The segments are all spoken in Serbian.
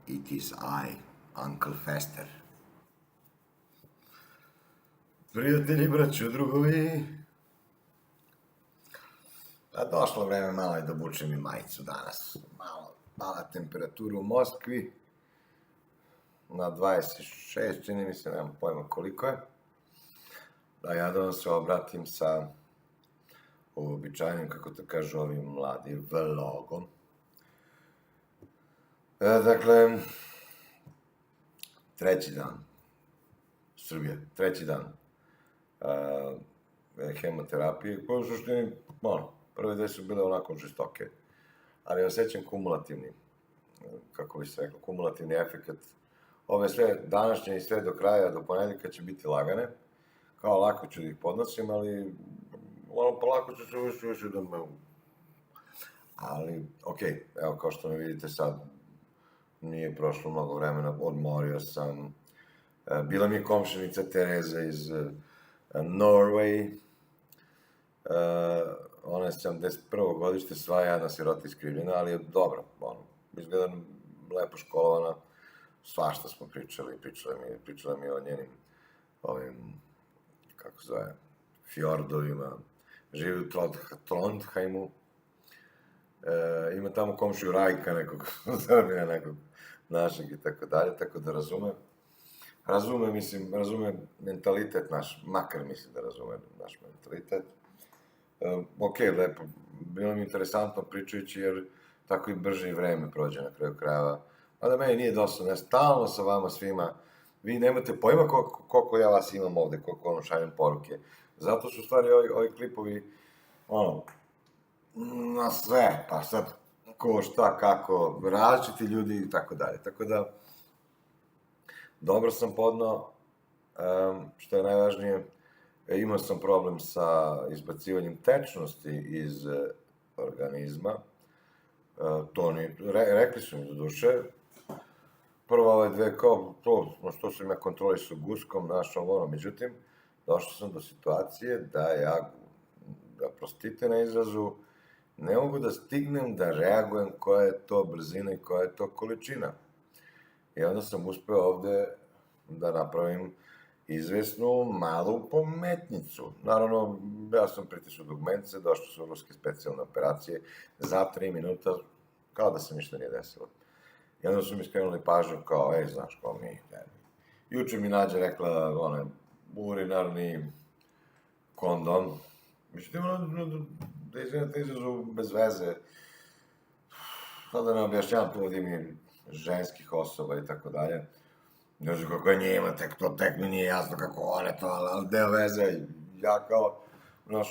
It is I, Uncle Fester. Prijatelji, braćo, drugovi. A došlo vreme malo i da obučem i majicu danas. Malo pala temperatura u Moskvi. Na 26, čini mi se, nemam pojma koliko je. Da ja da vam se obratim sa uobičajenim, kako to kažu ovi mladi, vlogom. Dakle, treći dan. Srbija, treći dan hemoterapije, koje u suštini, prve dve su bile onako žestoke, ali osjećam kumulativni, kako bi se rekao, kumulativni efekt. Ove sve današnje i sve do kraja, do ponedeljka će biti lagane, kao lako ću da ih podnosim, ali polako ću se više da me... Ali, okej, evo kao što me vidite sad, nije prošlo mnogo vremena, odmorio sam. Bila mi je komšinica Tereza iz Norway. Ona je 71. godište, sva jedna sirota iskrivljena, ali je dobra. Izgleda lepo školovana. Svašta smo pričali. Pričala mi o njenim kako se zove, fjordovima. Živi u Trondheimu. Ima tamo komšiju Rajka, nekog Srbija, nekog našeg i tako dalje, tako da razume mentalitet naš, makar mislim da razume naš mentalitet. Okej, lepo, bilo mi interesantno pričajući, jer tako i brže i vreme prođe na kraju krajeva. A da meni nije dosadno, ja stalno sa vama svima, vi nemate pojma koliko ja vas imam ovde, koliko vam šaljem poruke. Zato su u stvari ovi klipovi, na sve, pa sad ko, šta, kako, različiti ljudi i tako dalje. Tako da, dobro sam podnao, što je najvažnije, imao sam problem sa izbacivanjem tečnosti iz organizma, rekli su mi do duše, prvo ove dve kao, što sam ja kontrolisao guskom, međutim, došao sam do situacije da ja, da prostite na izrazu, ne mogu da stignem da reagujem koja je to brzina i koja je to količina. I onda sam uspeo ovde da napravim izvesnu malu pometnicu. Naravno, ja sam pritisao dugmence, došle su ruske specijalne operacije za 3 minuta, kao da se ništa nije desilo. I onda su mi skrenuli pažnju kao, znaš, kao mi, juče mi Nađa rekla, urinarni kondom. Međutim, da izvinete izrazu bez veze, sada ne objašnjavam tu ovdje mi ženskih osoba i tako dalje. Ne znam kako je njima, tek mi nije jasno kako one to, ali deo veze, ja kao, znaš,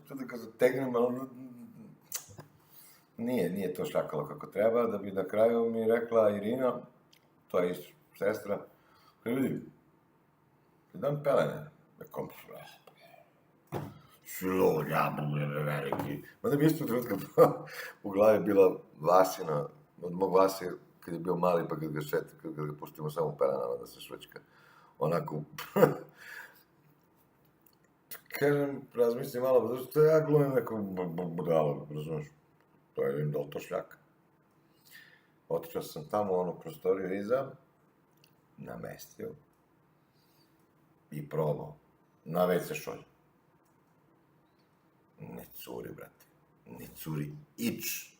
da ga zategnem, ali nije to šljakalo kako treba, da bi na kraju mi rekla Irina, to je isto sestra, koji vidi, dam pelene, nekom šlo, veliki. Mada mi isto trenutka u glavi bila Vasina, od mog Vasi, kad je bio mali, pa kad ga pustimo samo u pelenama da se švrčka. Onako, kažem, razmislim malo, zato što ja glumim neko budalo, razumiješ, to je da li to šljaka. Otišao sam tamo u onu prostoriju iza, namestio i probao na WC šolju. Ne curi, brate, ne curi ič.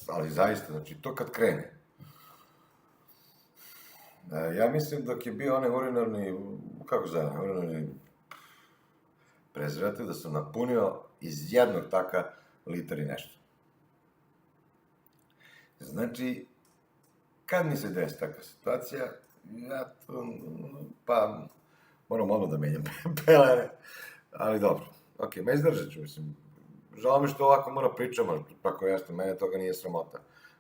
Ali zaista, znači, to kad krene. Ja mislim dok je bio onaj urinarni, urinarni prezervativ, da sam napunio iz jednog taka litar i nešto. Znači, kad mi se desi takva situacija, ja to, pa, moram odmah da menjam pelene, ali dobro. Ok, me izdržat ću, mislim, žao mi što ovako moram pričam, ali tako jasno, mene toga nije sramota.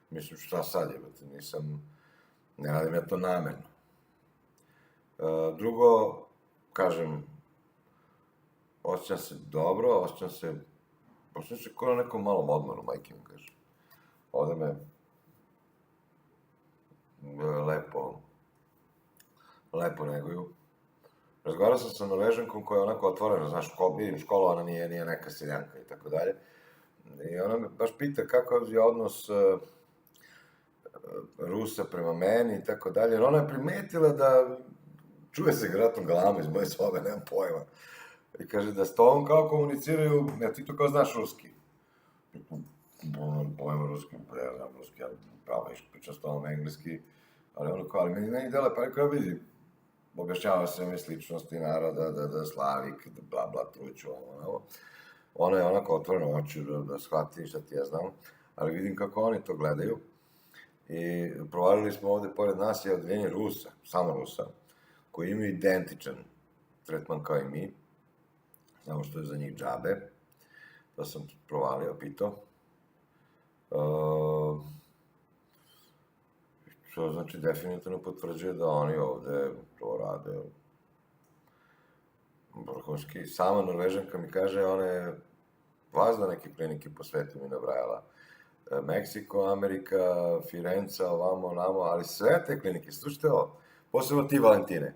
Mislim, šta sad je, ne radim ja to namerno. Drugo, kažem, osjećam se dobro, osjećam se kao na nekom malom odmoru, majke mi kaže. Ovde me lepo neguju. Razgovarao sam sa Norvežankom koja je onako otvorena, znaš, vidim školovana, nije neka seljanka i tako dalje. I ona me baš pita kakav je odnos Rusa prema meni i tako dalje, jer ona je primetila da čuje se vjerojatno galama iz moje sobe, nemam pojma. I kaže da s tobom kao komuniciraju, ja ti to kao znaš ruski. Nemam pojma ruski, ja znam ruski, ja pravo pričam s tobom engleski, ali ono kao, ali meni ne dele, pa rekao vidi, objašnjava se mi sličnosti naroda, da Slavik, da bla bla truću, ovo. Ona je onako otvorena oči da shvati šta ti ja znam, ali vidim kako oni to gledaju. I provalili smo ovde, pored nas je odeljenje Rusa, samo Rusa, koji imaju identičan tretman kao i mi, samo što je za njih džabe. To sam provalio, pitao. To znači definitivno potvrđuje da oni ovde to rade vrhunski. Sama Norvežanka mi kaže, ona je vazda neke klinike po svetu mi nabrajala. Meksiko, Amerika, Firenca, ovamo, onamo, ali sve te klinike, slušajte ovo, posebno ti, Valentine.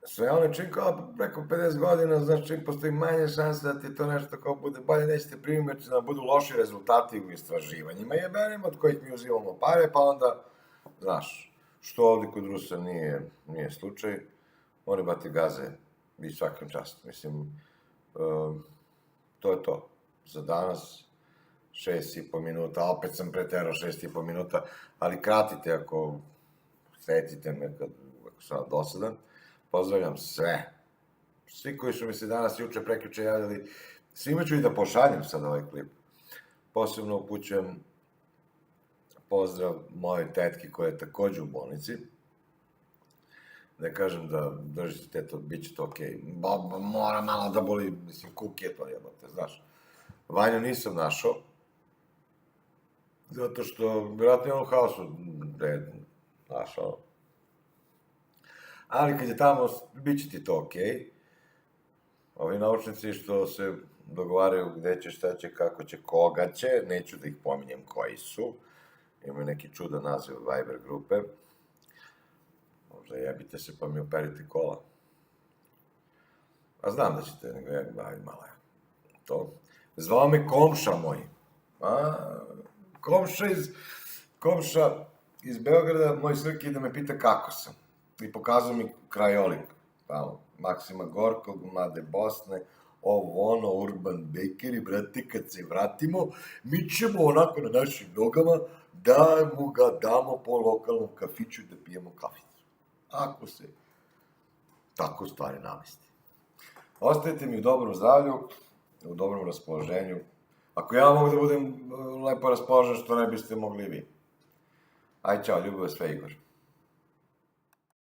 Sve one čim kao preko 50 godina, znači čim postoji manje šanse da ti to nešto kao bude bolje, nećete primiti, da budu loši rezultati u istraživanjima jebenim od kojih mi uzimamo pare, pa onda, znaš, što ovdje kod Rusa nije slučaj, oni bati gaze i svakim čast. Mislim, to je to. Za danas 6,5 minuta, opet sam preterao 6,5 minuta, ali kratite ako sretite me ako sam dosadan. Pozdravljam sve. Svi koji su mi se danas, juče, prekjuče javljali, svima ću i da pošaljem sad ovaj klip. Posebno upućujem pozdrav mojoj tetki koja je takođe u bolnici. Ne kažem da držite teto, bit će to okej. Mora malo da boli, mislim, kuk je to jebate, znaš. Vanju nisam našao, zato što, vjerojatno je on u haosu, našao. Ali kad je tamo, bit će ti to okej. Ovi naučnici što se dogovaraju gde će, šta će, kako će, koga će, neću da ih pominjem koji su. Imaju neki čudan naziv Viber grupe. Možda jebite se pa mi operite kola. A znam da ćete, nego aj malo je to. Zvao me komša moj. Komša iz Beograda, moj Srki, da me pita kako sam. I pokazao mi krajolik. Tamo, Maksima Gorkog, Mlade Bosne, ono, Urban Bakeri, brate, kad se vratimo, mi ćemo onako na našim nogama da mu ga damo po lokalnom kafiću da pijemo kaficu. Ako se tako stvari namesti. Ostajete mi u dobrom zdravlju, u dobrom raspoloženju. Ako ja mogu da budem lepo raspoložen, što ne biste mogli vi. Aj, čao, ljubav, sve Igor.